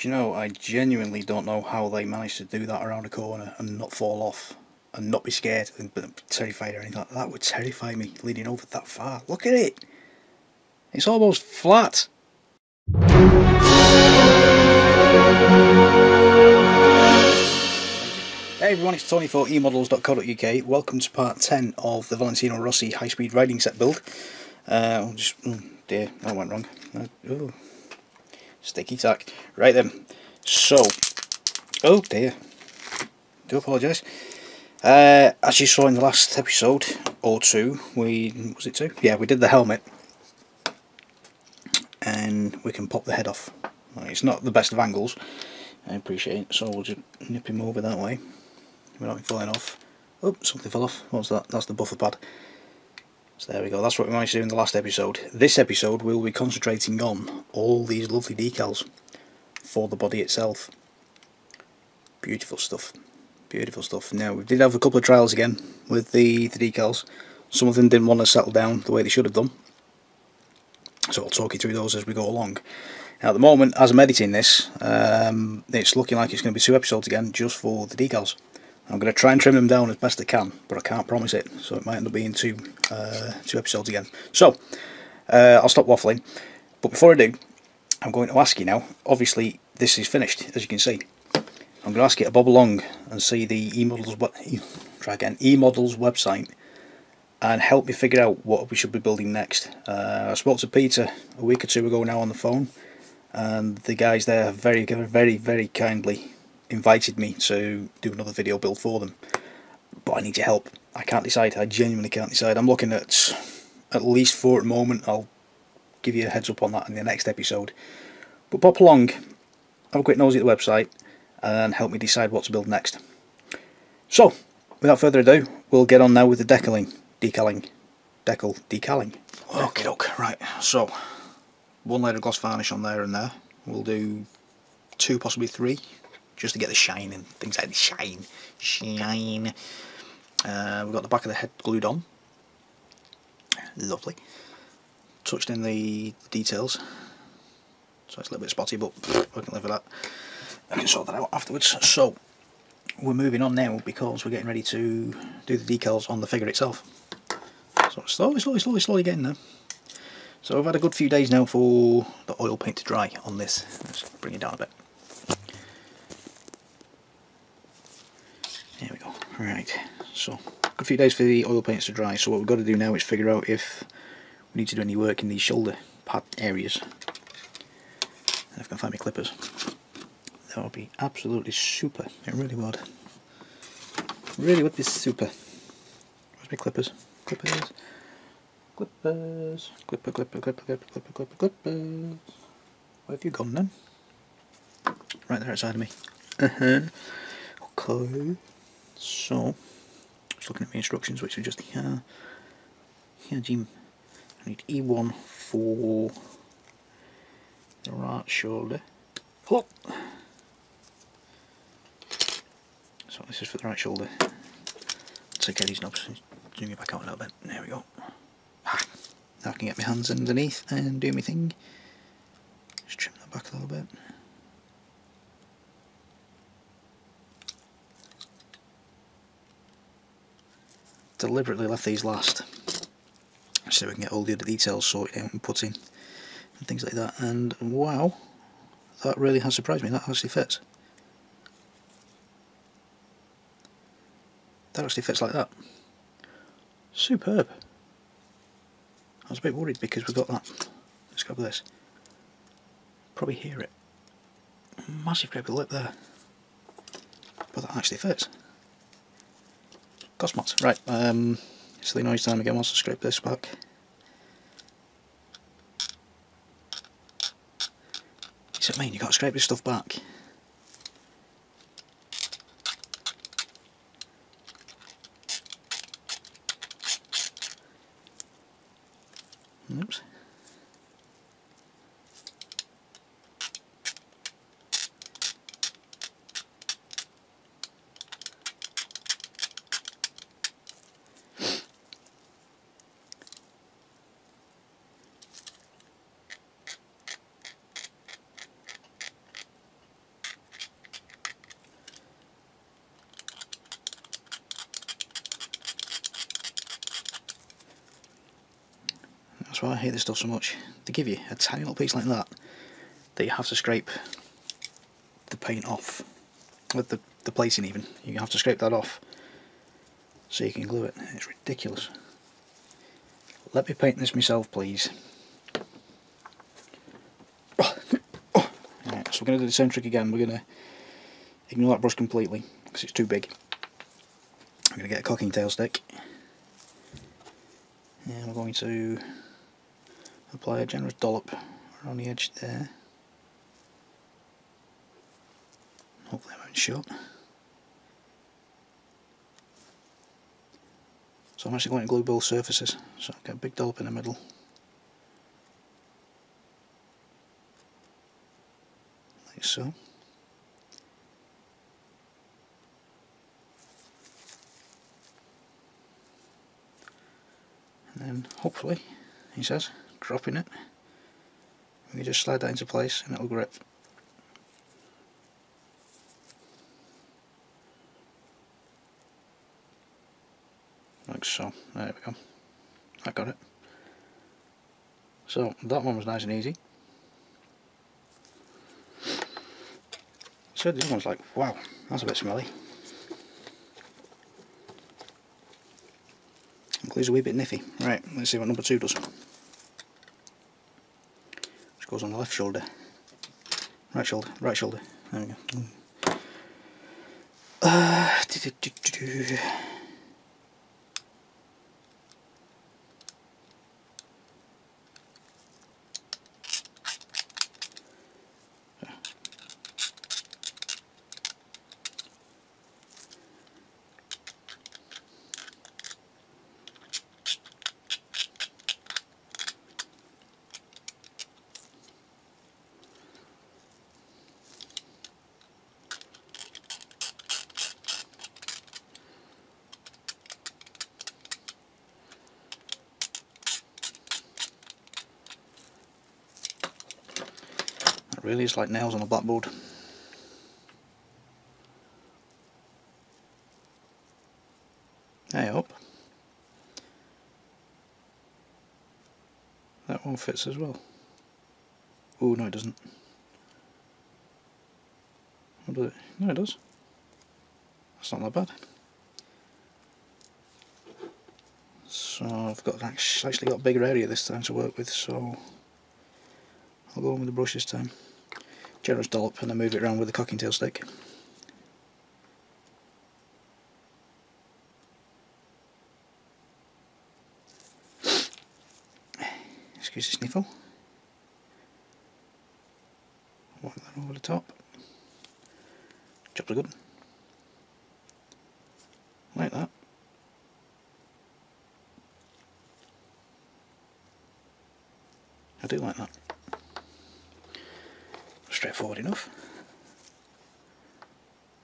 Do you know, I genuinely don't know how they managed to do that around a corner and not fall off and not be scared and terrified or anything like that. That would terrify me, leaning over that far. Look at it! It's almost flat! Hey everyone, it's Tony for emodels.co.uk. Welcome to part 10 of the Valentino Rossi high-speed riding set build. Oh dear, that went wrong. Oh, sticky tack. Right then, so, oh dear, do apologise. As you saw in the last episode, or two, was it two? Yeah, we did the helmet. And we can pop the head off. It's not the best of angles, I appreciate it, so we'll just nip him over that way without him falling off. Oh, something fell off. What's that? That's the buffer pad. So there we go, that's what we managed to do in the last episode. This episode we'll be concentrating on all these lovely decals for the body itself. Beautiful stuff. Beautiful stuff. Now, we did have a couple of trials again with the decals. Some of them didn't want to settle down the way they should have done, so I'll talk you through those as we go along. Now at the moment, as I'm editing this, it's looking like it's going to be 2 episodes again just for the decals. I'm going to try and trim them down as best I can, but I can't promise it, so it might end up being two episodes again. So, I'll stop waffling, but before I do, I'm going to ask you now, obviously this is finished, as you can see. I'm going to ask you to bob along and see the eModels website and help me figure out what we should be building next. I spoke to Peter a week or two ago now on the phone, and the guys there have very kindly invited me to do another video build for them. But I need your help. I can't decide. I genuinely can't decide. I'm looking at least 4 at the moment. I'll give you a heads up on that in the next episode. But pop along, have a quick nosy at the website, and help me decide what to build next. So, without further ado, we'll get on now with the decaling. Okay, right, so 1 layer of gloss varnish on there and there. We'll do 2, possibly 3, just to get the shine and things like the shine. We've got the back of the head glued on. Lovely. Touched in the details, so it's a little bit spotty, but we can live with that. I can sort that out afterwards. So we're moving on now because we're getting ready to do the decals on the figure itself. So slowly getting there. So I've had a good few days now for the oil paint to dry on this. Let's bring it down a bit. There we go. Right, so good few days for the oil paints to dry. So what we've got to do now is figure out if we need to do any work in these shoulder pad areas. And if I can find my clippers, that would be absolutely super. It really would. Really would be super. Where's my clippers? Clippers. Clippers. Where have you gone then? Right there outside of me. Okay. So, just looking at my instructions, which are just here. Here, Jim. I need E1 for the right shoulder. Oh. So this is for the right shoulder. Take care of these knobs. Zoom it back out a little bit. There we go. Now I can get my hands underneath and do my thing. Just trim that back a little bit. Deliberately left these last so we can get all the other details sorted out and put in and things like that. And wow, that really has surprised me. That actually fits. That actually fits like that. Superb. I was a bit worried because we've got that. Let's go with this. Probably hear it. Massive grape of lip there. But that actually fits. Cosmots. Right, silly noise time again whilst I scrape this back. What's it mean? You've got to scrape this stuff back. Oops. That's why I hate this stuff so much. They give you a tiny little piece like that you have to scrape the paint off, with the placing even. You have to scrape that off so you can glue it. It's ridiculous. Let me paint this myself, please. Right, so we're going to do the same trick again. We're going to ignore that brush completely because it's too big. I'm going to get a cocking tail stick and we're going to apply a generous dollop around the edge there. Hopefully I won't shut. So I'm actually going to glue both surfaces. So I've got a big dollop in the middle. Like so. And then hopefully, he says, dropping it, we can just slide that into place and it'll grip. Like so. There we go. I got it. So that one was nice and easy. So the other one's like, wow, that's a bit smelly. Glue's a wee bit niffy. Right, let's see what number 2 does. Which goes on the left shoulder. Right shoulder, right shoulder. There we go. It really is like nails on a blackboard. I hope that one fits as well. Oh no, it doesn't. No, it does. That's not that bad. So I've got actually got a bigger area this time to work with, so I'll go on with the brush this time. Generous dollop and then move it around with the cocking tail stick. Excuse the sniffle. Wipe that over the top. Jobs are good. Like that. I do like that. Straightforward enough.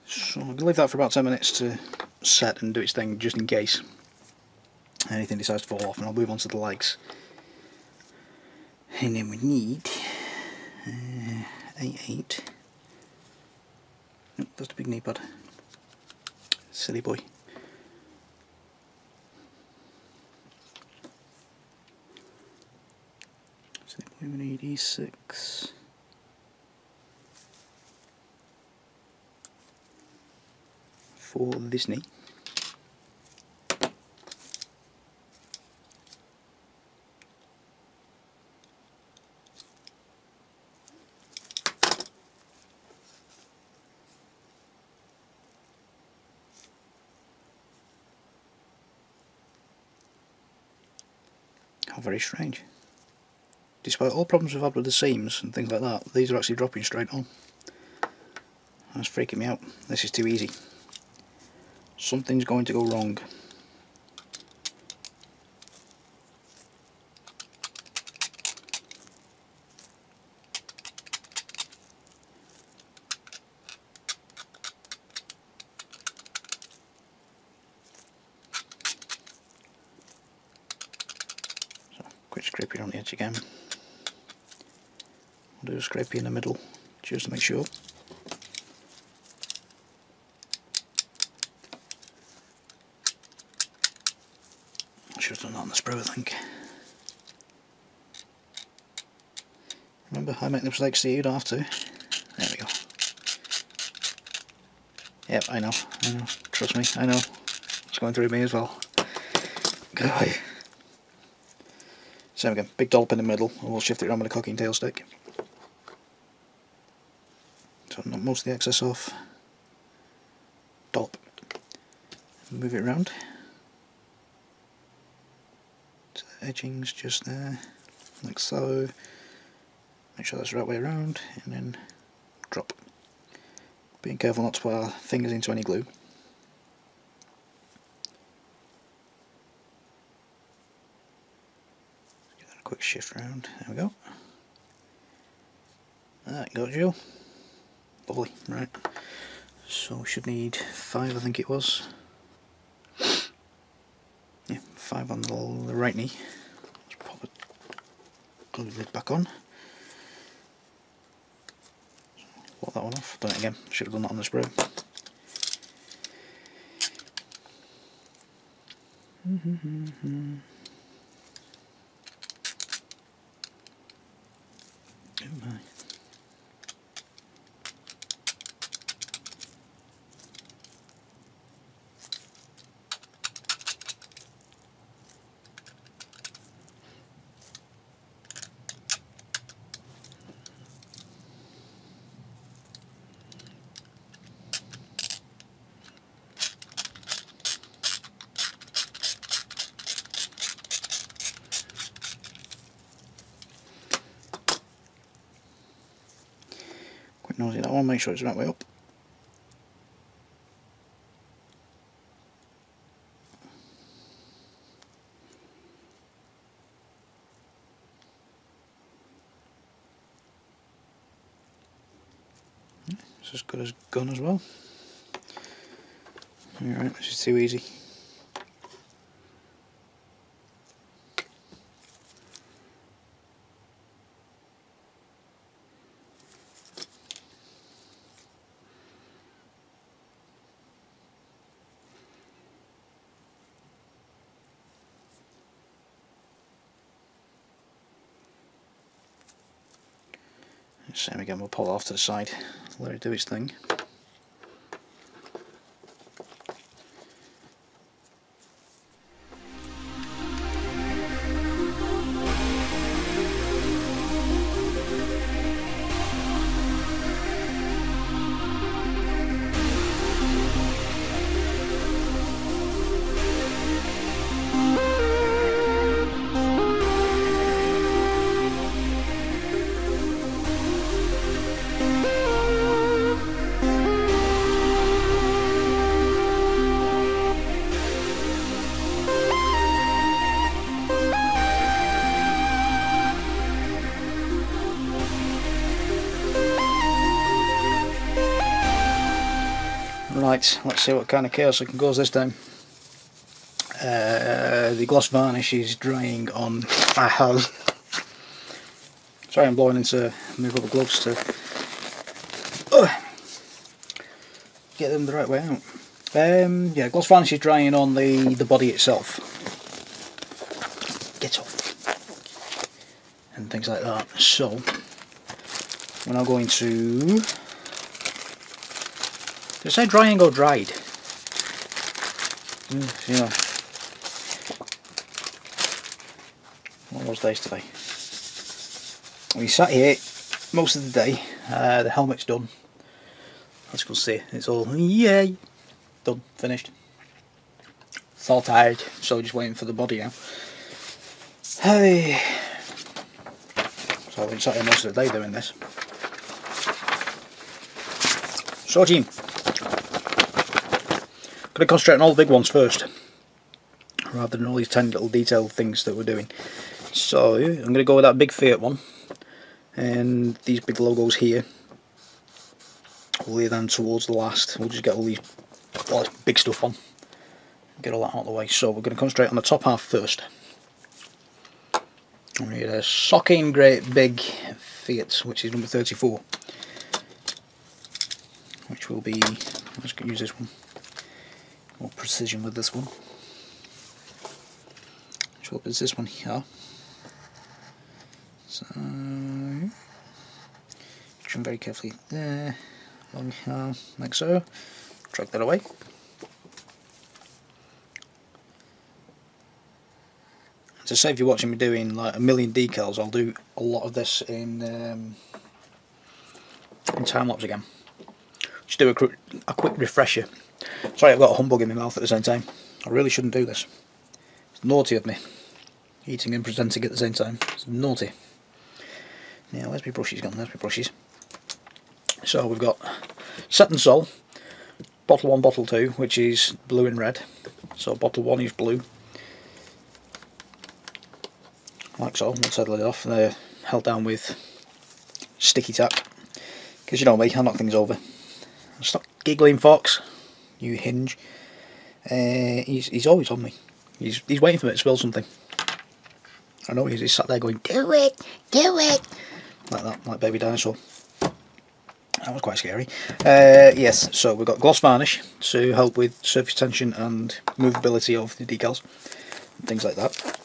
So I'm going to leave that for about 10 minutes to set and do its thing, just in case anything decides to fall off, and I'll move on to the legs. And then we need A8. Nope, that's the big knee pad. Silly boy. Silly boy, we need E6. For this knee. How very strange. Despite all problems we've had with the seams and things like that, these are actually dropping straight on. That's freaking me out. This is too easy. Something's going to go wrong. So, quick scraping on the edge again. I'll do a scraping in the middle just to make sure. I should have done that on the sprue, I think. Remember, I make the mistakes so you don't have to. There we go. Yep, I know. Trust me, I know. It's going through me as well. Go away. Same again, big dollop in the middle, and we'll shift it around with a cocking tail stick. So knock most of the excess off. Dollop. Move it around. So the edging's just there, like so. Make sure that's the right way around, and then drop. Being careful not to put our fingers into any glue. Give that a quick shift around. There we go. That got you. Lovely. Right. So we should need 5, I think it was. Yeah, 5 on the right knee. Let's pop the glue lid back on. Lock that one off. Done it again. Should have done that on the spray. Oh my. Quick nosy that one, make sure it's the right way up. It's as good as gone as well. Alright, this is too easy. Same again, we'll pull it off to the side, let it do its thing. Right, let's see what kind of chaos I can cause this time. The gloss varnish is drying on my hand. Sorry, I'm blowing into my rubber gloves to get them the right way out. Yeah, gloss varnish is drying on the body itself. Get off. And things like that. So, we're now going to... Did I say drying or dried? You know, one of those days today. We sat here most of the day. The helmet's done. As you can see, it's all yay, done, finished. It's all tired, so we're just waiting for the body now. Hey. So I've been sat here most of the day doing this. So team. Going to concentrate on all the big ones first, rather than all these tiny little detailed things that we're doing. So I'm going to go with that big Fiat one, and these big logos here. We'll lay them towards the last. We'll just get all this big stuff on, get all that out of the way. So we're going to concentrate on the top half first. We need a socking great big Fiat, which is number 34, which will be. Let's use this one. More precision with this one. Which is this one here. So section very carefully there, like so. Drag that away. To save you watching me doing like a million decals, I'll do a lot of this in time lapse again. Just do a quick refresher. Sorry, I've got a humbug in my mouth at the same time. I really shouldn't do this. It's naughty of me. Eating and presenting at the same time. It's naughty. Now, where's my brushes gone? There's my brushes. So we've got Set and Sol, bottle 1, bottle 2, which is blue and red. So bottle 1 is blue. Like so. We'll settle it off. They're held down with sticky tack. Because you know me, I'll knock things over. Stop giggling, Fox. You hinge. He's always on me. He's waiting for me to spill something. I know he's sat there going, do it, do it, like that, like baby dinosaur. That was quite scary. Yes, so we've got gloss varnish to help with surface tension and movability of the decals, and things like that.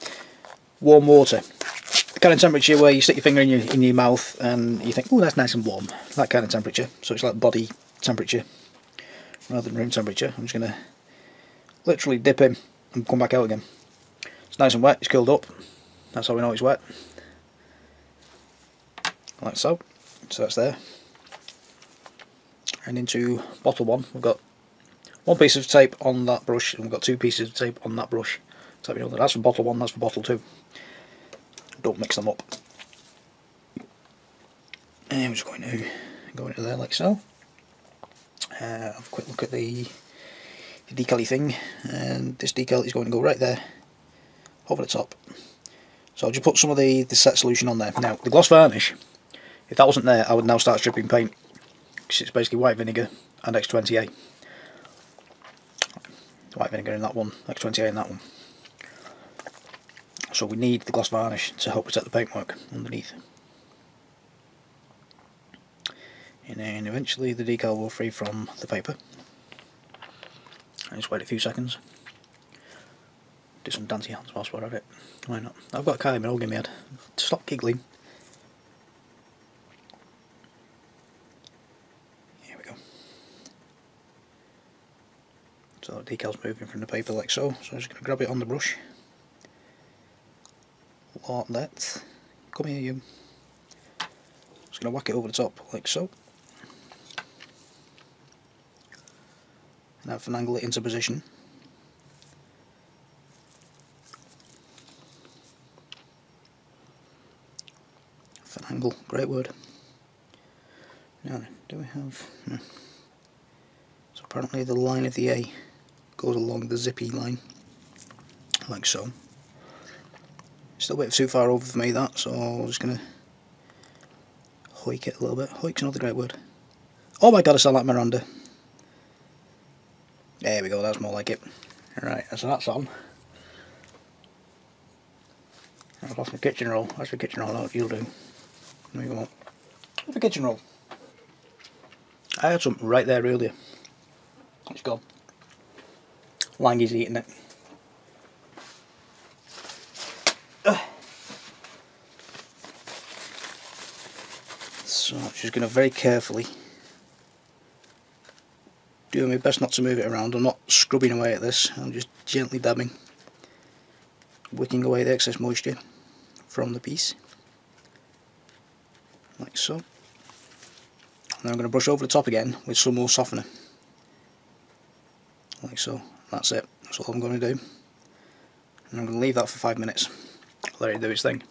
Warm water, the kind of temperature where you stick your finger in your mouth and you think, oh, that's nice and warm. That kind of temperature. So it's like body temperature rather than room temperature. I'm just going to literally dip in and come back out again. It's nice and wet. It's cooled up. That's how we know it's wet. Like so. So that's there. And into bottle 1, we've got 1 piece of tape on that brush, and we've got 2 pieces of tape on that brush. So you know that's for bottle 1, that's for bottle 2. Don't mix them up. And I'm just going to go into there like so. Have a quick look at the decal-y thing, and this decal is going to go right there, over the top. So I'll just put some of the set solution on there. Now, the gloss varnish, if that wasn't there, I would now start stripping paint, because it's basically white vinegar and X20A. White vinegar in that one, X20A in that one. So we need the gloss varnish to help protect the paintwork underneath. And then eventually the decal will free from the paper. And just wait a few seconds. Do some dancey hands whilst we're at it. Why not? I've got a Kylie Minogue in my head. Stop giggling. Here we go. So the decal's moving from the paper like so. So I'm just going to grab it on the brush. Like that. Come here, you. Just going to whack it over the top like so. Now finagle it into position. Finagle, great word. Now then, do we have... No. So apparently the line of the A goes along the zippy line, like so. Still a bit too far over for me that, so I'm just going to hoik it a little bit. Hoik's another great word. Oh my god, I sound like Miranda. There we go, that's more like it. Right, so that's on. I've lost my kitchen roll. That's my kitchen roll, that's what you'll do. No, you won't. What's a kitchen roll? I had something right there earlier. It's gone. Langy's eating it. So I'm just going to very carefully do my best not to move it around. I'm not scrubbing away at this, I'm just gently dabbing, wicking away the excess moisture from the piece, like so. And then I'm going to brush over the top again with some more softener, like so. That's it, that's all I'm going to do. And I'm going to leave that for 5 minutes, let it do its thing.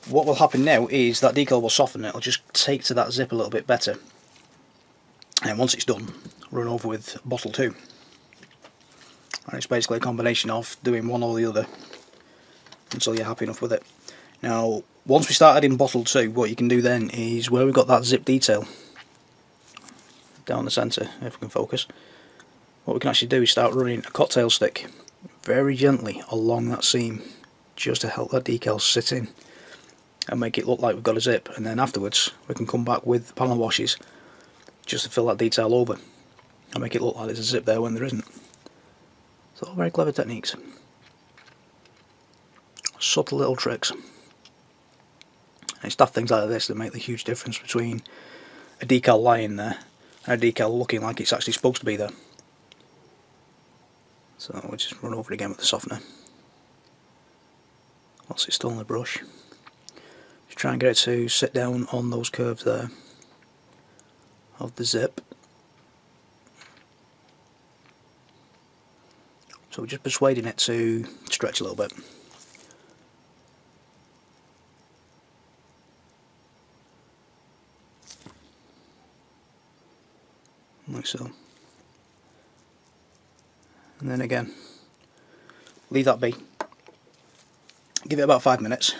What will happen now is that decal will soften, it'll just take to that zip a little bit better. And once it's done, run over with bottle 2. And it's basically a combination of doing one or the other until you're happy enough with it. Now, once we start adding bottle 2, what you can do then is where we've got that zip detail down the centre, if we can focus, what we can actually do is start running a cocktail stick very gently along that seam, just to help that decal sit in and make it look like we've got a zip. And then afterwards we can come back with panel washes just to fill that detail over and make it look like there's a zip there when there isn't. So all very clever techniques, subtle little tricks, And it's daft things like this that make the huge difference between a decal lying there and a decal looking like it's actually supposed to be there. So we'll just run over it again with the softener whilst it's still on the brush. Just try and get it to sit down on those curves there of the zip. So we're just persuading it to stretch a little bit. Like so. And then again, leave that be. Give it about 5 minutes.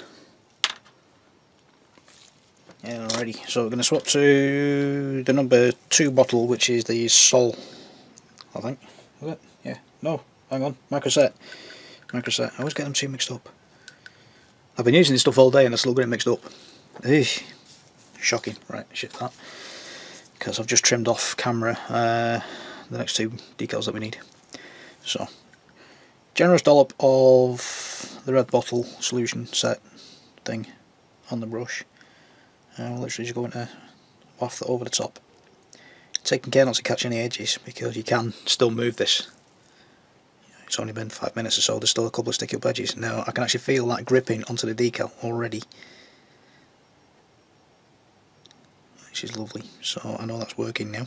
Yeah, already. So we're going to swap to the number 2 bottle, which is the Sol, I think. Is it? Yeah. No, hang on. Microset. Microset. I always get them two mixed up. I've been using this stuff all day and I still get it mixed up. Eesh. Shocking. Right, shift that. Because I've just trimmed off camera the next 2 decals that we need. So, generous dollop of the red bottle solution set thing on the brush. And we're literally just going to waft that over the top. Taking care not to catch any edges because you can still move this. It's only been 5 minutes or so, there's still a couple of sticky up edges. Now I can actually feel that gripping onto the decal already. Which is lovely, so I know that's working now.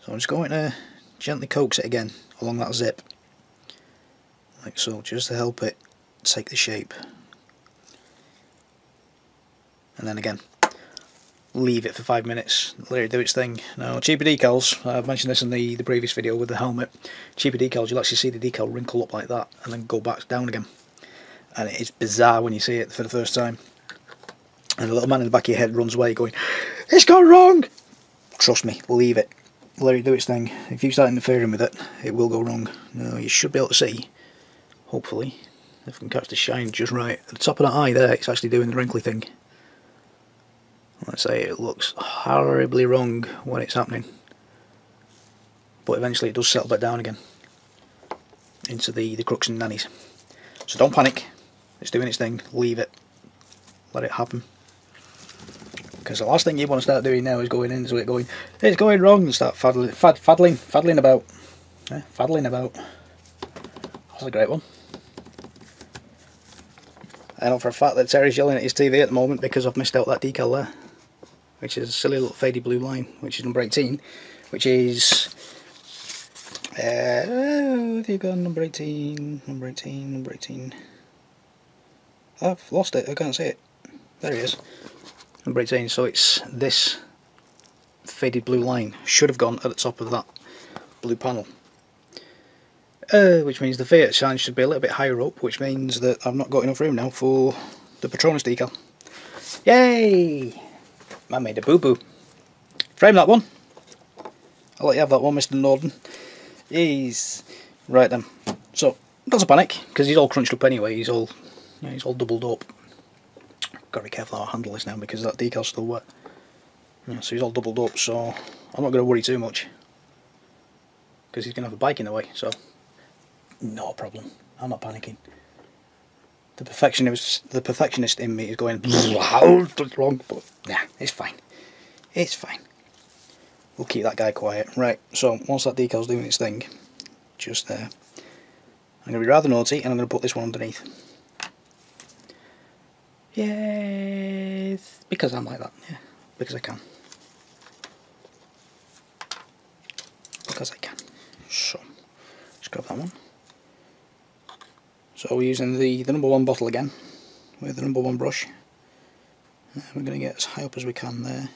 So I'm just going to gently coax it again along that zip. Like so, just to help it take the shape. And then again, leave it for 5 minutes, let it do its thing. Now cheaper decals, I've mentioned this in the previous video with the helmet, cheaper decals you'll actually see the decal wrinkle up like that and then go back down again. And it is bizarre when you see it for the first time. And the little man in the back of your head runs away going, "It's gone wrong!" Trust me, leave it. Let it do its thing. If you start interfering with it, it will go wrong. Now you should be able to see, hopefully, if I can catch the shine just right. At the top of that eye there, it's actually doing the wrinkly thing. Let's say it looks horribly wrong when it's happening. But eventually it does settle back down again. Into the crooks and nannies. So don't panic. It's doing its thing. Leave it. Let it happen. Because the last thing you want to start doing now is going into it going, "It's going wrong," and start faddling about. Faddling about. That's a great one. I know for a fact that Terry's yelling at his TV at the moment because I've missed out that decal there. Which is a silly little faded blue line, which is number 18. Which is... what have you got? Number 18, number 18, number 18. I've lost it, I can't see it. There it is. Number 18, so it's this faded blue line should have gone at the top of that blue panel. Which means the Fiat shine should be a little bit higher up, which means that I've not got enough room now for the Patronus decal. Yay! I made a boo-boo. Frame that one. I'll let you have that one, Mr. Norden. Yes. Right then. So, not a panic, because he's all crunched up anyway, he's all doubled up. Gotta be careful how I handle this now because that decal's still wet. Yeah, so he's all doubled up, so I'm not going to worry too much. Because he's going to have a bike in the way, so no problem. I'm not panicking. The perfectionist in me is going, wrong, but nah, it's fine. It's fine. We'll keep that guy quiet. Right, so once that decal's doing its thing, just there, I'm going to be rather naughty and I'm going to put this one underneath. Yes, because I'm like that, yeah, because I can. Because I can. So, just grab that one. So we're using the number 1 bottle again, with the number 1 brush. We're going to get as high up as we can there.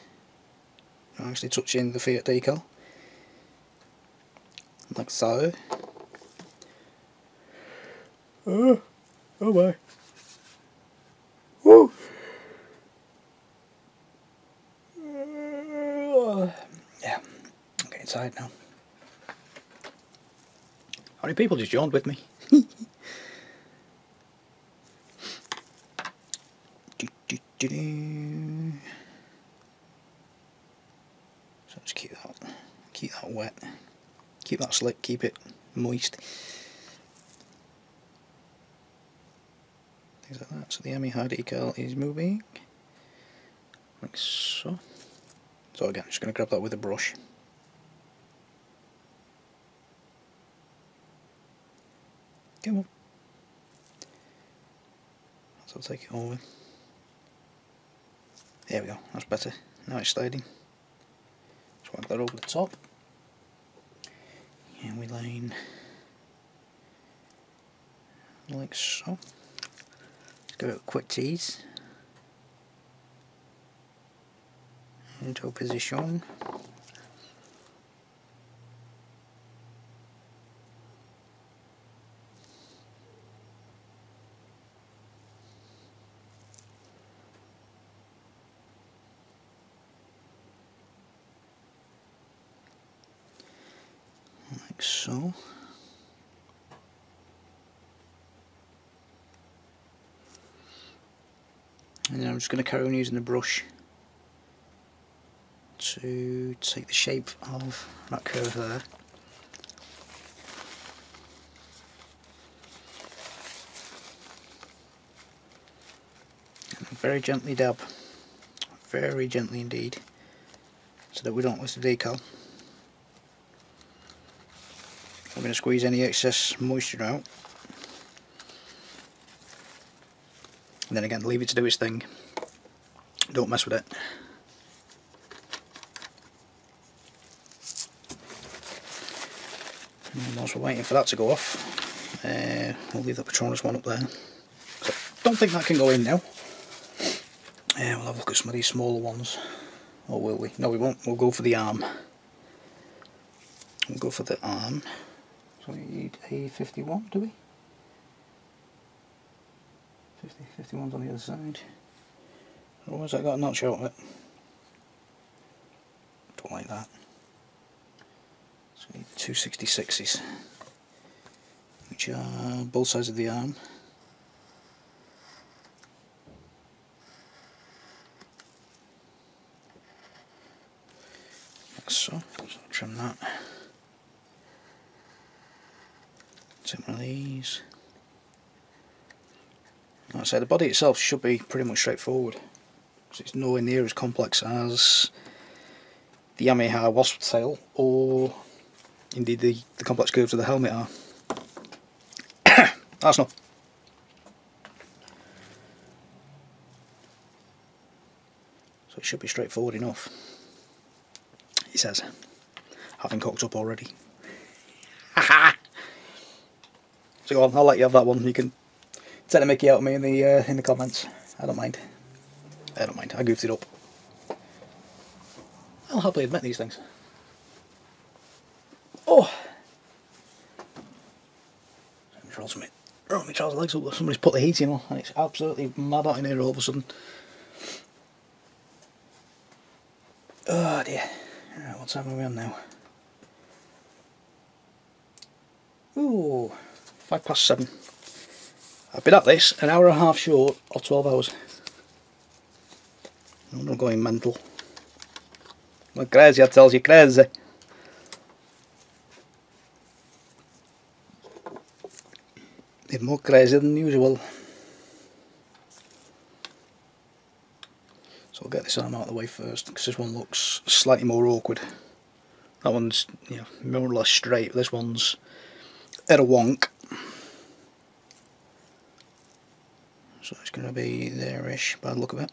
I'm actually touching the Fiat decal. Like so. Oh my. Woo! Yeah, I'm getting tired now. How many people just yawned with me? So just keep that wet, keep that slick, keep it moist. Things like that. So the ME high decal is moving. like so. So again, just going to grab that with a brush. Come on. So I'll take it over. There we go, that's better. Now it's sliding. Just wipe that over the top. And we line like so. Let's give it a quick tease. Into position. Like so. And then I'm just going to carry on using the brush to take the shape of that curve there. And very gently dab, very gently indeed, so that we don't lose the decal. I'm going to squeeze any excess moisture out. And then again, leave it to do its thing. Don't mess with it. And whilst we're waiting for that to go off, we'll leave the Patronus one up there. So I don't think that can go in now. We'll have a look at some of these smaller ones. Or will we? No, we won't. We'll go for the arm. We'll go for the arm. So we need a 51, do we? 51's on the other side. Oh, has that got a notch out of it? Don't like that. So we need 266s, which are both sides of the arm. Like so. So I'll trim that. Take one of these. Like I say, the body itself should be pretty much straightforward, because it's nowhere near as complex as the Yamaha wasp tail, or indeed the complex curves of the helmet are. That's not. So it should be straightforward enough, he says, having cocked up already. So go on, I'll let you have that one. You can take the mickey out of me in the comments. I don't mind. I don't mind. I goofed it up. I'll happily admit these things. Oh! Roll my trouser legs up. Somebody's put the heating on, and it's absolutely mad out in here all of a sudden. Oh dear. Right, what time are we on now? Ooh, 7:05. I've been at this an hour and a half short of 12 hours. I'm not going mental. I'm crazy, I tells you, crazy. They're more crazy than usual. So I'll get this arm out of the way first, because this one looks slightly more awkward. That one's, you know, more or less straight, but this one's at a wonk. So it's going to be there-ish by the look of it.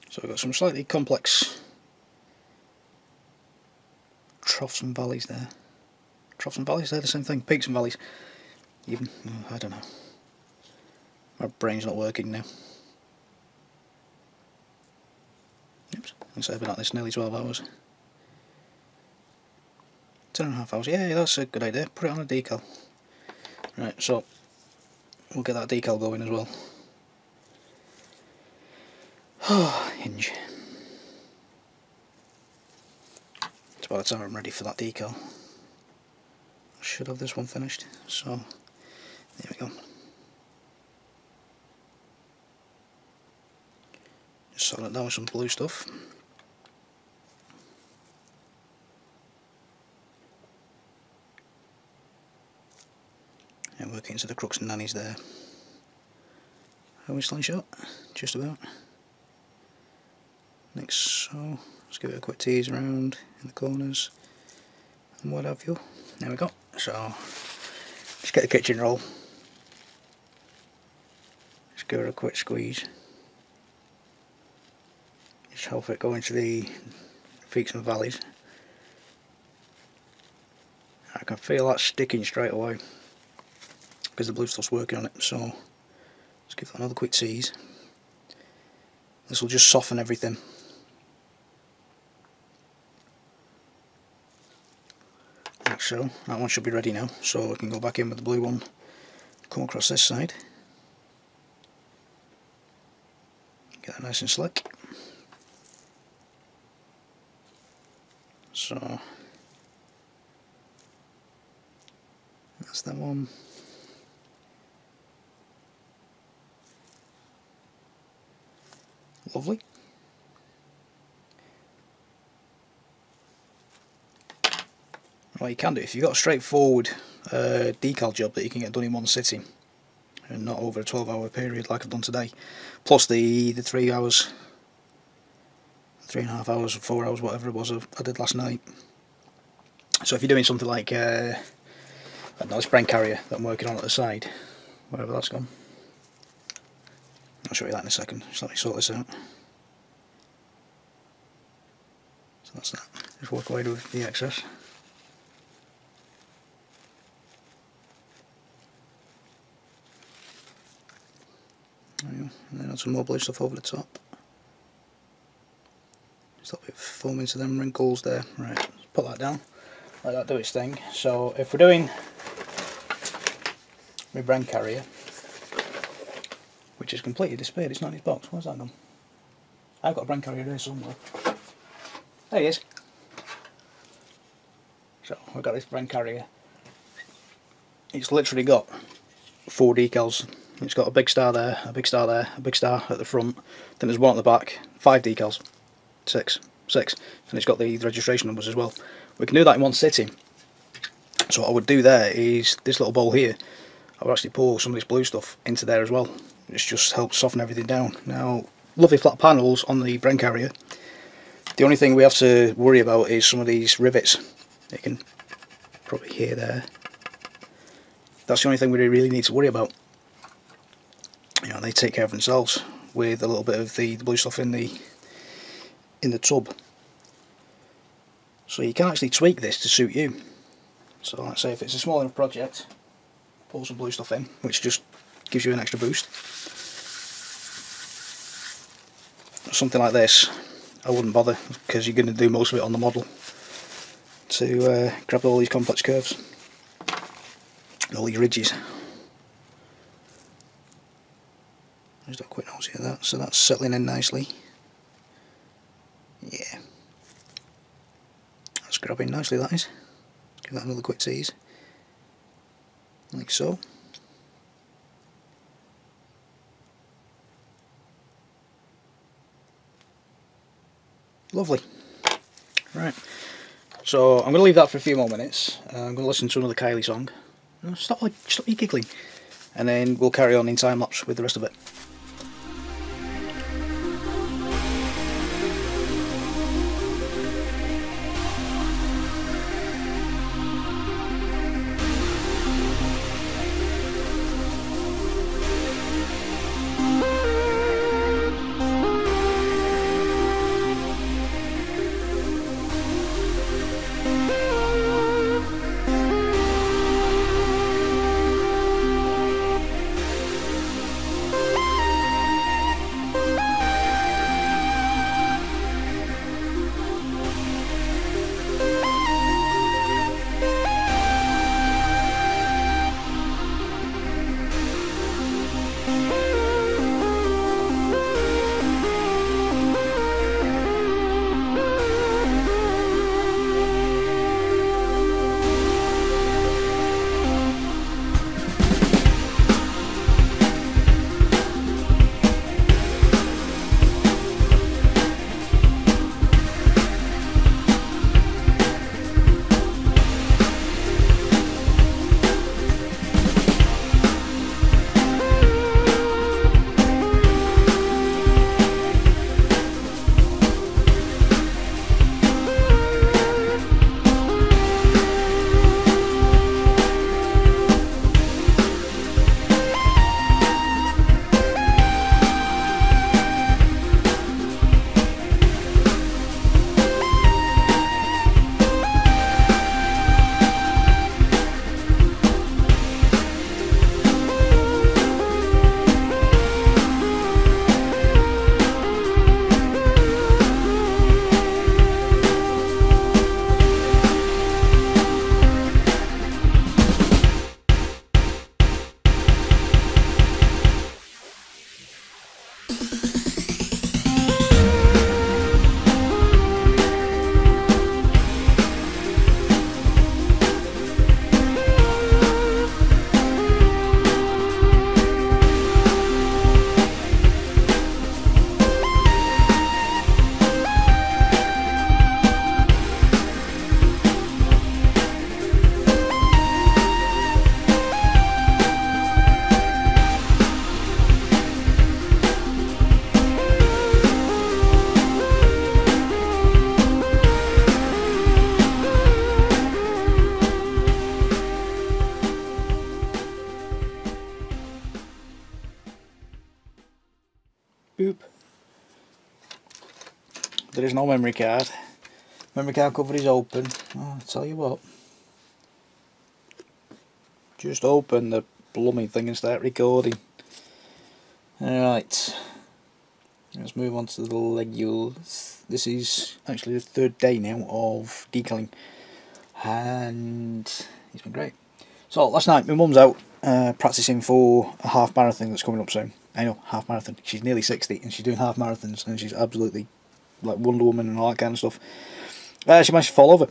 So I've got some slightly complex troughs and valleys there. Troughs and valleys, they're the same thing. Peaks and valleys. Even, I don't know. My brain's not working now. Oops, I've been at this nearly 12 hours. 10.5 hours, yeah, that's a good idea. Put it on a decal. Right, so we'll get that decal going as well. Oh, hinge. So by the time I'm ready for that decal, I should have this one finished. So, there we go. Just solid it down with some blue stuff. and work into the crooks and nannies there. Are we still in shot? Just about. Next, so let's give it a quick tease around in the corners and what have you. There we go. So just get the kitchen roll. Just give it a quick squeeze. Just help it go into the peaks and valleys. I can feel that sticking straight away because the blue stuff's working on it, so let's give that another quick tease. This will just soften everything. Like so. That one should be ready now, so we can go back in with the blue one, come across this side, get that nice and slick. So that's that one. Lovely. Well, you can do if you've got a straightforward decal job that you can get done in one sitting and not over a 12-hour period like I've done today, plus the 3 hours, 3.5 hours, 4 hours, whatever it was I did last night. So if you're doing something like I don't know, this brand carrier that I'm working on at the side, wherever that's gone, I'll show you that in a second. Just let me sort this out. So that's that. Just walk away with the excess. There you go. And then add some more blue stuff over the top. Just a little bit of foam into them wrinkles there. Right, let's put that down. Let that do its thing. So if we're doing my brand carrier, which has completely disappeared, it's not in its box. Where's that gone? I've got a brand carrier here somewhere. There he is. So we've got this brand carrier. It's literally got 4 decals. It's got a big star there, a big star there, a big star at the front. Then there's one at the back. 5 decals. 6. And it's got the registration numbers as well. We can do that in one sitting. So what I would do there is this little bowl here. I would actually pour some of this blue stuff into there as well. It just helps soften everything down. Now, lovely flat panels on the brand carrier. The only thing we have to worry about is some of these rivets. You can probably hear there. That's the only thing we really need to worry about. You know, they take care of themselves with a little bit of the blue stuff in the tub. So you can actually tweak this to suit you. So let's say if it's a small enough project, pour some blue stuff in, which just gives you an extra boost. Something like this, I wouldn't bother, because you're going to do most of it on the model to grab all these complex curves, all these ridges. Just a quick nosy at that, so that's settling in nicely. Yeah, that's grabbing nicely, that is. Let's give that another quick tease, like so. Lovely. Right, so I'm going to leave that for a few more minutes. I'm going to listen to another Kylie song. No, stop you giggling. And then we'll carry on in time lapse with the rest of it. boop. There is no memory card. Memory card cover is open. Oh, I tell you what. Just open the blooming thing and start recording. Alright. Let's move on to the legules. This is actually the third day now of decaling. And it's been great. So last night my mum's out practicing for a half marathon that's coming up soon. I know, half marathon. She's nearly 60 and she's doing half marathons and she's absolutely like Wonder Woman and all that kind of stuff. She managed to fall over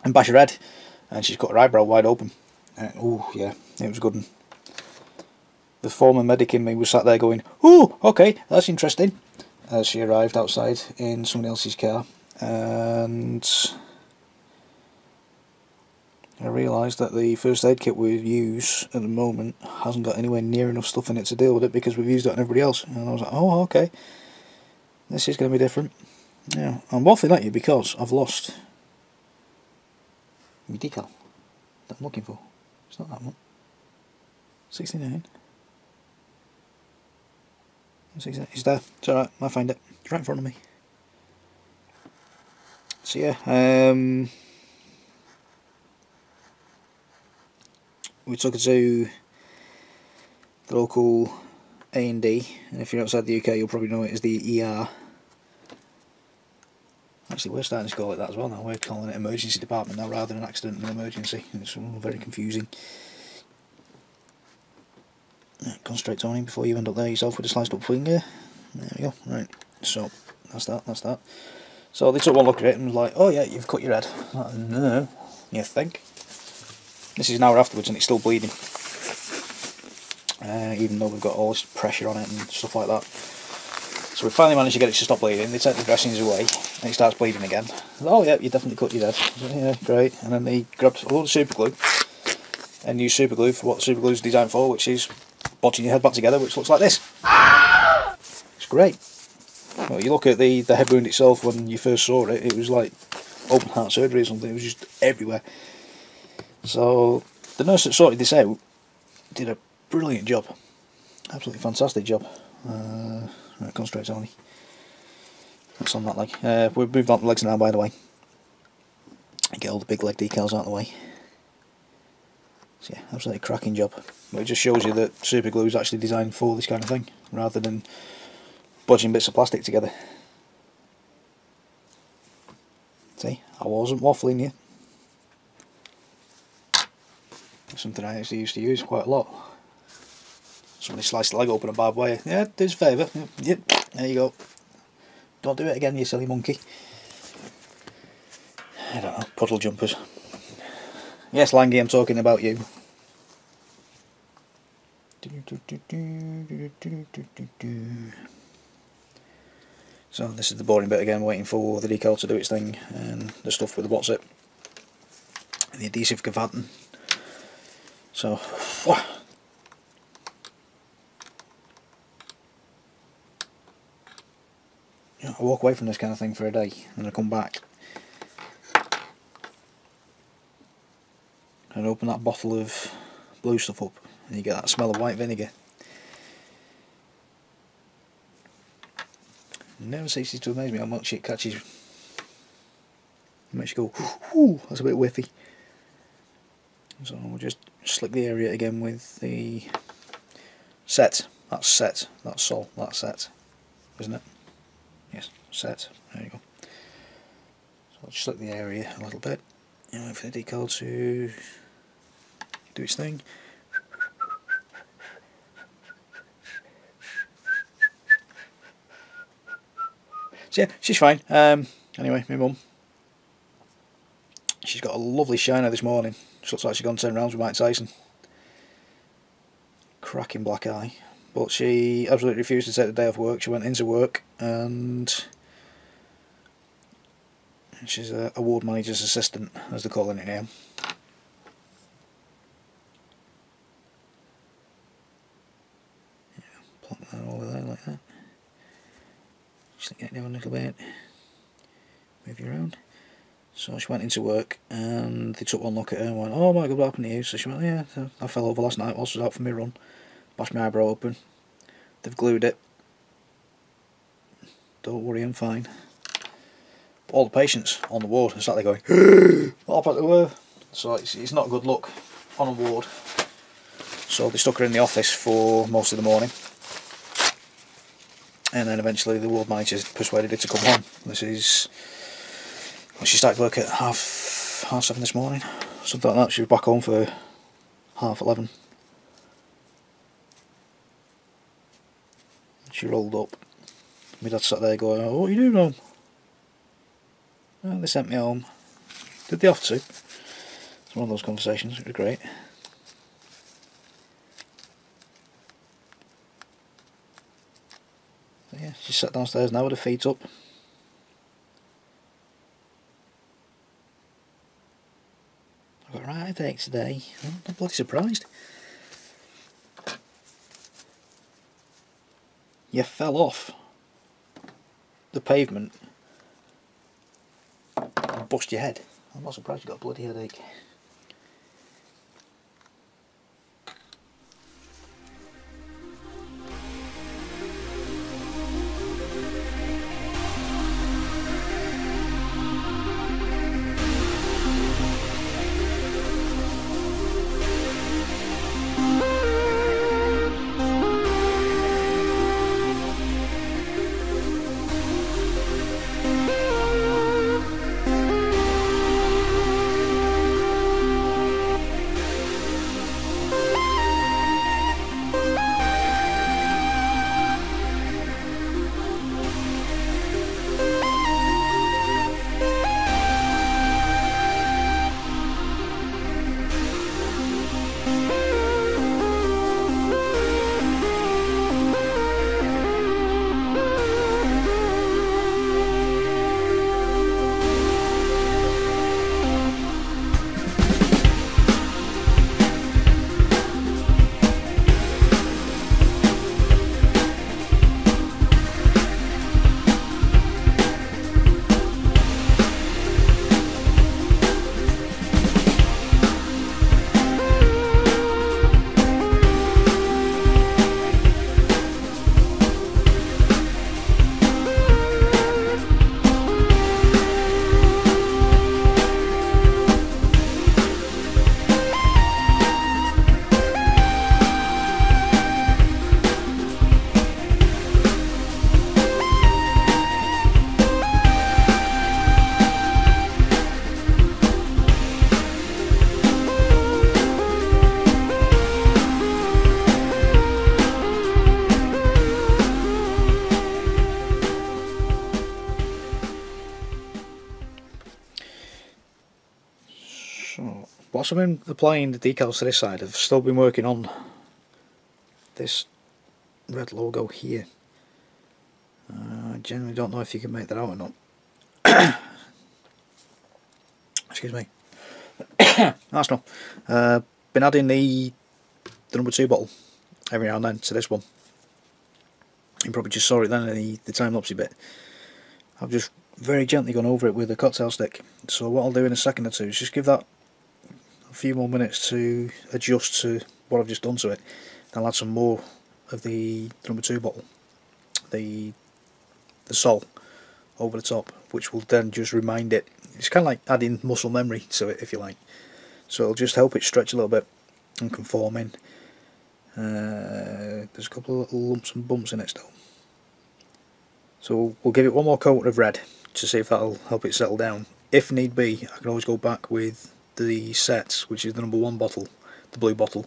and bash her head, and she's got her eyebrow wide open. Oh yeah, it was a good one. The former medic in me was sat there going, "Ooh, okay, that's interesting," as she arrived outside in somebody else's car, and I realised that the first aid kit we use at the moment hasn't got anywhere near enough stuff in it to deal with it because we've used it on everybody else. And I was like, oh, okay, this is going to be different. Yeah, I'm waffling at you because I've lost my decal that I'm looking for. It's not that one. 69. It's there. It's alright, I'll find it. It's right in front of me. So yeah, we took it to the local A&D, and if you're outside the UK you'll probably know it as the ER. Actually we're starting to call it that as well now, we're calling it emergency department now rather than accident and emergency. It's very confusing. Concentrate, Tony, before you end up there yourself with a sliced up finger. There we go, right, so that's that. So they took one look at it and was like, oh yeah, you've cut your head. Like, no, you think? This is an hour afterwards and it's still bleeding. Even though we've got all this pressure on it and stuff like that. So we finally managed to get it to stop bleeding. They take the dressings away and it starts bleeding again. Oh yeah, you definitely cut your head. So, yeah, great. And then they grabbed a load of super glue and used super glue for what super glue is designed for, which is bodging your head back together, which looks like this. It's great. Well, you look at the head wound itself when you first saw it, it was like open heart surgery or something. It was just everywhere. So the nurse that sorted this out did a brilliant job. Absolutely fantastic job. Right, concentrate, Tony. That's on that leg. We've moved on the legs now, by the way. Get all the big leg decals out of the way. So yeah, absolutely cracking job. But it just shows you that super glue is actually designed for this kind of thing, rather than bodging bits of plastic together. See, I wasn't waffling you. It's something I actually used to use quite a lot. Somebody sliced the leg open a barbed wire. Yeah, do us a favour. Yep, there you go. Don't do it again, you silly monkey. I don't know, puddle jumpers. Yes, Langy, I'm talking about you. So this is the boring bit again, waiting for the decal to do its thing, and the stuff with the what's it, the adhesive Gavatin. So, I walk away from this kind of thing for a day, and I come back and open that bottle of blue stuff up, and you get that smell of white vinegar. Never ceases to amaze me how much it catches. It makes you go, ooh, that's a bit whiffy. So we'll just slick the area again with the set. That's set. That's sol. That's set, isn't it? Yes, set. There you go. So I'll just slick the area a little bit. And wait for the decal to do its thing. So yeah, she's fine. Anyway, my mum, she's got a lovely shiner this morning. She looks like she's gone 10 rounds with Mike Tyson. Cracking black eye. But she absolutely refused to take the day off work. She went into work and she's a ward manager's assistant, as they're calling it now. Yeah, plonk that over there like that. Just get it down a little bit. Move you around. So she went into work and they took one look at her and went, oh my god, what happened to you? So she went, yeah, I fell over last night whilst I was out for my run. Bashed my eyebrow open. They've glued it. Don't worry, I'm fine. But all the patients on the ward are sat there going, what happened to her? So it's not a good look on a ward. So they stuck her in the office for most of the morning. And then eventually the ward manager persuaded her to come home. This is... Well, she started work at half 7 this morning. Something like that. She was back home for 11:30. She rolled up. My dad sat there going, oh, what are you doing home? Oh, they sent me home. Did they have to? It's one of those conversations. It was great. So yeah, she sat downstairs now with her feet up. I've got a right headache today. I'm bloody surprised. You fell off the pavement and bust your head. I'm not surprised you got a bloody headache. So, whilst I've been applying the decals to this side, I've still been working on this red logo here. I generally don't know if you can make that out or not. Excuse me. That's not. Been adding the number 2 bottle every now and then to this one. You probably just saw it then in the time-lapse bit. I've just very gently gone over it with a cocktail stick. So what I'll do in a second or two is just give that a few more minutes to adjust to what I've just done to it. I'll add some more of the number 2 bottle, the sol over the top, which will then just remind it. It's kind of like adding muscle memory to it, if you like. So it'll just help it stretch a little bit and conform in. There's a couple of little lumps and bumps in it still. So we'll give it one more coat of red to see if that'll help it settle down. If need be, I can always go back with the sets, which is the number 1 bottle, the blue bottle.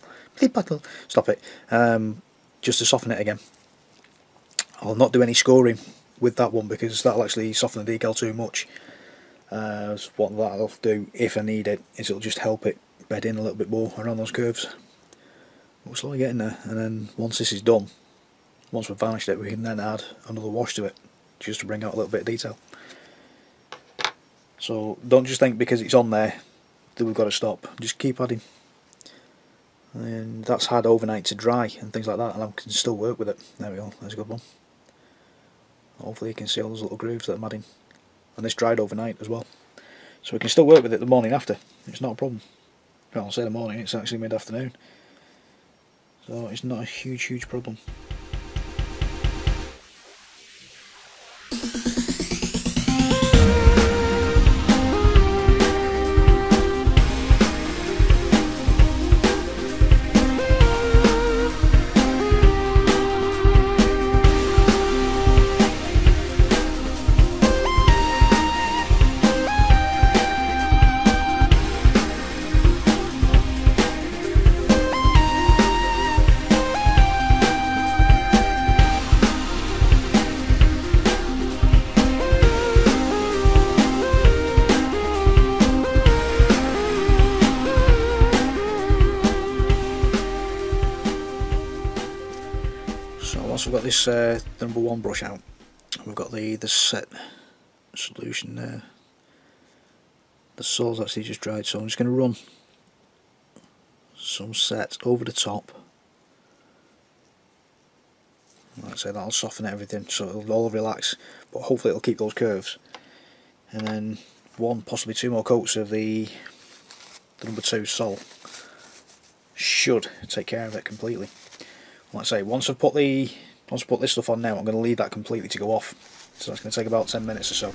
Stop it. Just to soften it again. I'll not do any scoring with that one because that'll actually soften the decal too much. So what that'll do, if I need it, is it'll just help it bed in a little bit more around those curves. We're slowly getting there, and then once this is done, once we've varnished it, we can then add another wash to it, just to bring out a little bit of detail. So don't just think because it's on there that we've got to stop. Just keep adding. And that's had overnight to dry and things like that, and I can still work with it. There we go, there's a good one. Hopefully you can see all those little grooves that I'm adding. And this dried overnight as well. So we can still work with it the morning after. It's not a problem. Well, I'll say the morning, it's actually mid-afternoon. So it's not a huge problem. once we've got this the number 1 brush out, we've got the set solution there. The soil's actually just dried, so I'm just going to run some set over the top. Like I say, that'll soften everything, so it'll all relax, but hopefully it'll keep those curves. And then 1, possibly 2 more coats of the number 2 sol should take care of it completely. Like I say, once I put this stuff on now, I'm going to leave that completely to go off. So that's going to take about 10 minutes or so.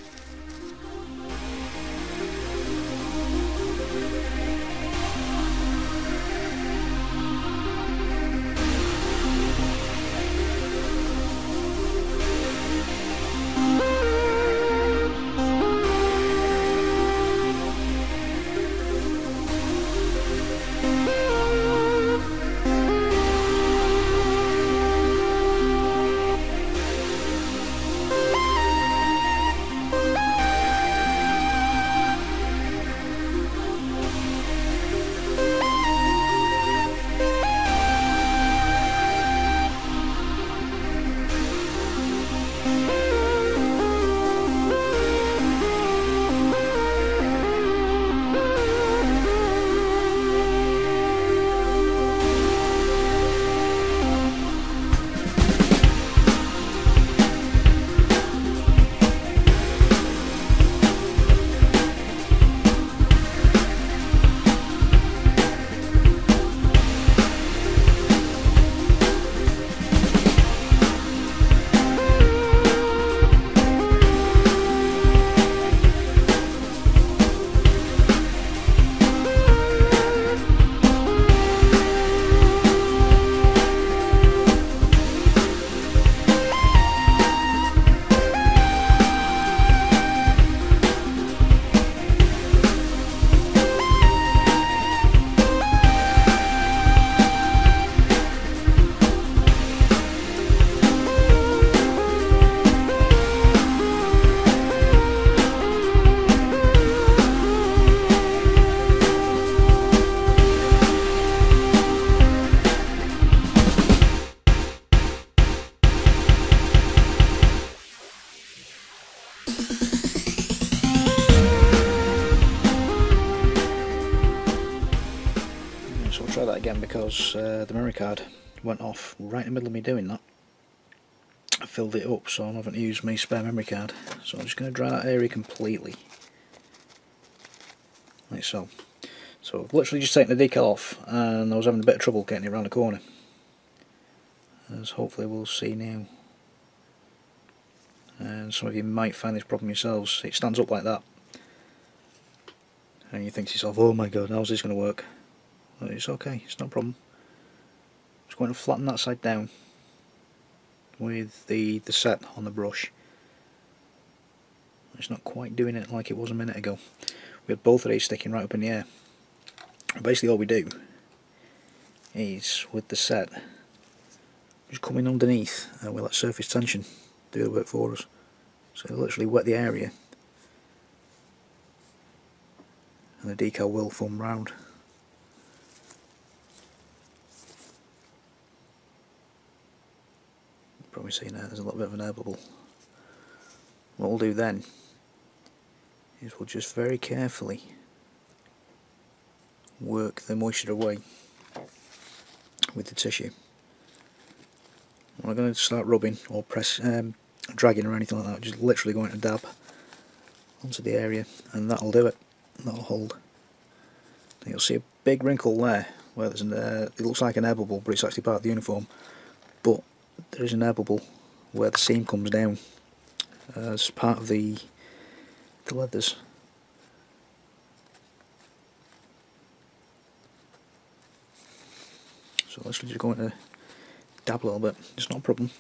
So I'll try that again, because the memory card went off right in the middle of me doing that. I filled it up, so I'm having to use my spare memory card. So I'm just going to dry that area completely, like so. So I've literally just taken the decal off, and I was having a bit of trouble getting it around the corner, as hopefully we'll see now. And some of you might find this problem yourselves. It stands up like that, and you think to yourself, oh my god, how's this going to work? Well, it's okay, it's no problem. Just going to flatten that side down with the set on the brush. It's not quite doing it like it was a minute ago. We had both of these sticking right up in the air. And basically all we do is, with the set, just come in underneath and we let surface tension do the work for us. So it'll literally wet the area, and the decal will foam round. Probably see now there's a little bit of an air bubble. What we'll do then is we'll just very carefully work the moisture away with the tissue. I'm not going to start rubbing or dragging or anything like that. Just literally going to dab onto the area, and that'll do it. That'll hold. And you'll see a big wrinkle there where there's it looks like an air bubble, but it's actually part of the uniform. But there is an air bubble where the seam comes down as part of the leathers. So let's just go into dab a little bit, it's not a problem,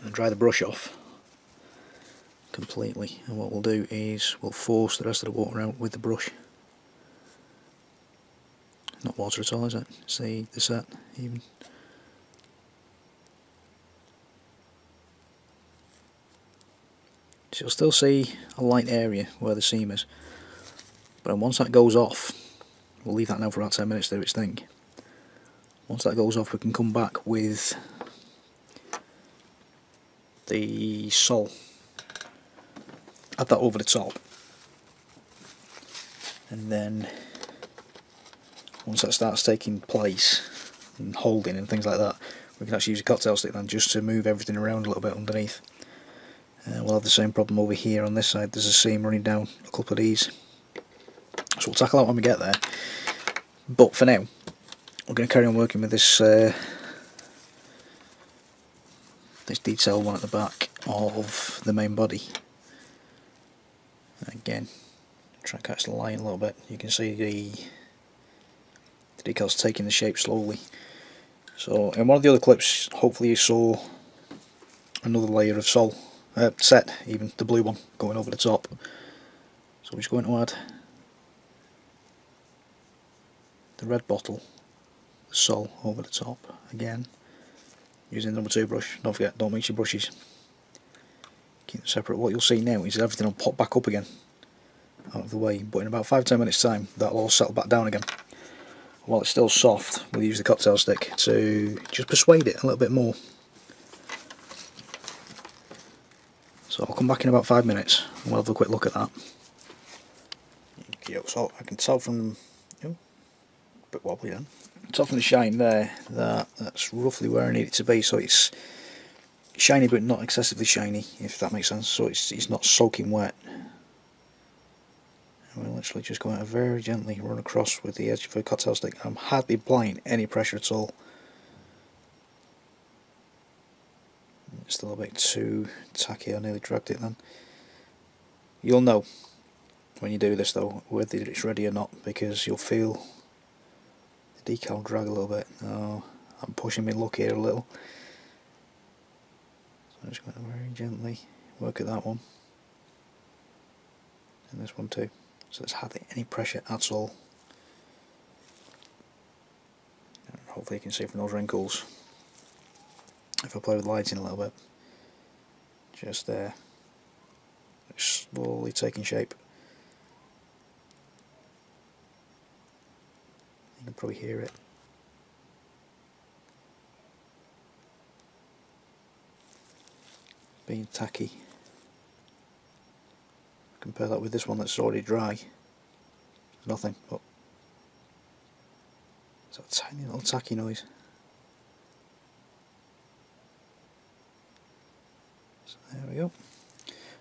and dry the brush off completely. And what we'll do is we'll force the rest of the water out with the brush. Not water at all, is it? It's the set even. So you'll still see a light area where the seam is, but once that goes off, we'll leave that now for about 10 minutes to do its thing. Once that goes off, we can come back with the sole, add that over the top, and then once that starts taking place and holding and things like that, we can actually use a cocktail stick then just to move everything around a little bit underneath. We'll have the same problem over here on this side. There's a seam running down a couple of these, so we'll tackle that when we get there. But for now, we're going to carry on working with this this detail one at the back of the main body. Again, try and catch the line a little bit. You can see the decal's taking the shape slowly. So in one of the other clips, hopefully you saw another layer of sole, set, even the blue one, going over the top. So we're just going to add the red bottle, the sole over the top again, using the number 2 brush. Don't forget, don't mix your brushes. Keep them separate. What you'll see now is everything will pop back up again, out of the way, but in about 5-10 minutes time that'll all settle back down again. While it's still soft, we'll use the cocktail stick to just persuade it a little bit more. So I'll come back in about 5 minutes and we'll have a quick look at that. Okay, so I can tell from, a bit wobbly then, tell from the shine there that that's roughly where I need it to be. So it's shiny but not excessively shiny, if that makes sense. So it's not soaking wet. We're literally just going to very gently run across with the edge of a cocktail stick. I'm hardly applying any pressure at all. It's still a bit too tacky, I nearly dragged it then. You'll know when you do this though whether it's ready or not, because you'll feel the decal drag a little bit. Oh, I'm pushing my luck here a little. So I'm just going to very gently work at that one. And this one too. So there's hardly any pressure at all. And hopefully you can see from those wrinkles, if I play with the lighting a little bit, just there, it's slowly taking shape. You can probably hear it. Being tacky. Compare that with this one that's already dry. Nothing, but it's a tiny little tacky noise. So there we go.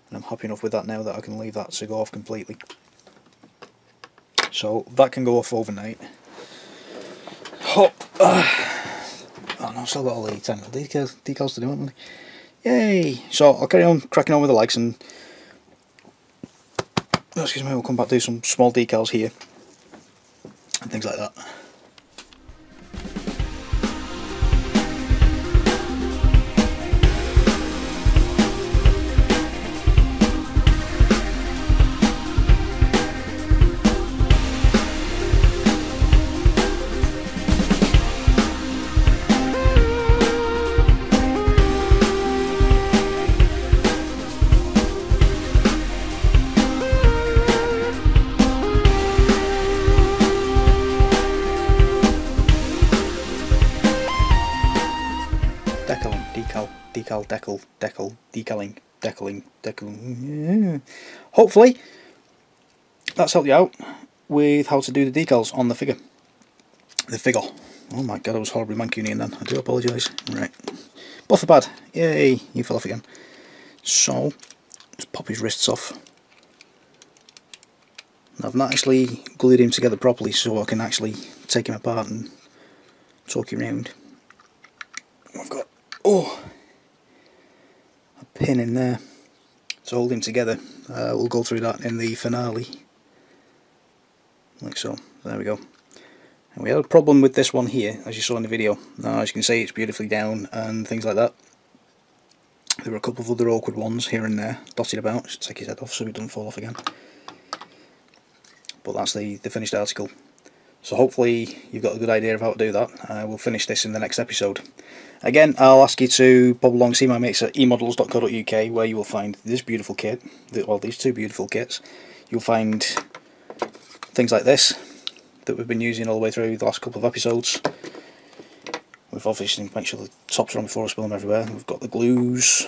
And I'm happy enough with that now that I can leave that to go off completely. So that can go off overnight. Oh no, I've still got all the technical decals to do, haven't I? Yay! So I'll carry on cracking on with the legs, and excuse me, we'll come back to do some small decals here and things like that. Decaling. Yeah. Hopefully that's helped you out with how to do the decals on the figure. Oh my god, I was horribly mancunian then. I do apologise. Right. Buffer pad. Yay, you fell off again. So, just pop his wrists off. I've not actually glued him together properly so I can actually take him apart and talk him around. I've got a pin in there to hold him together. We'll go through that in the finale, like so. There we go. And we had a problem with this one here, as you saw in the video. Now, as you can see, it's beautifully down and things like that. There were a couple of other awkward ones here and there dotted about. Just take his head off so he doesn't fall off again. But that's the finished article. So hopefully you've got a good idea of how to do that. We'll finish this in the next episode. Again, I'll ask you to pop along, see my mates at emodels.co.uk, where you will find this beautiful kit, well, these two beautiful kits. You'll find things like this that we've been using all the way through the last couple of episodes. We've obviously make sure the tops are on before I spill them everywhere. We've got the glues,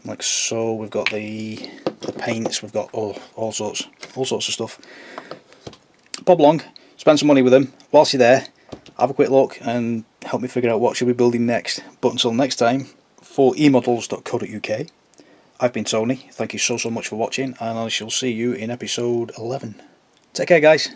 like so. We've got the paints, we've got all sorts of stuff. Pop along, spend some money with them. Whilst you're there, have a quick look and help me figure out what should we be building next. But until next time, for emodels.co.uk, I've been Tony. Thank you so much for watching, and I shall see you in episode 11. Take care, guys.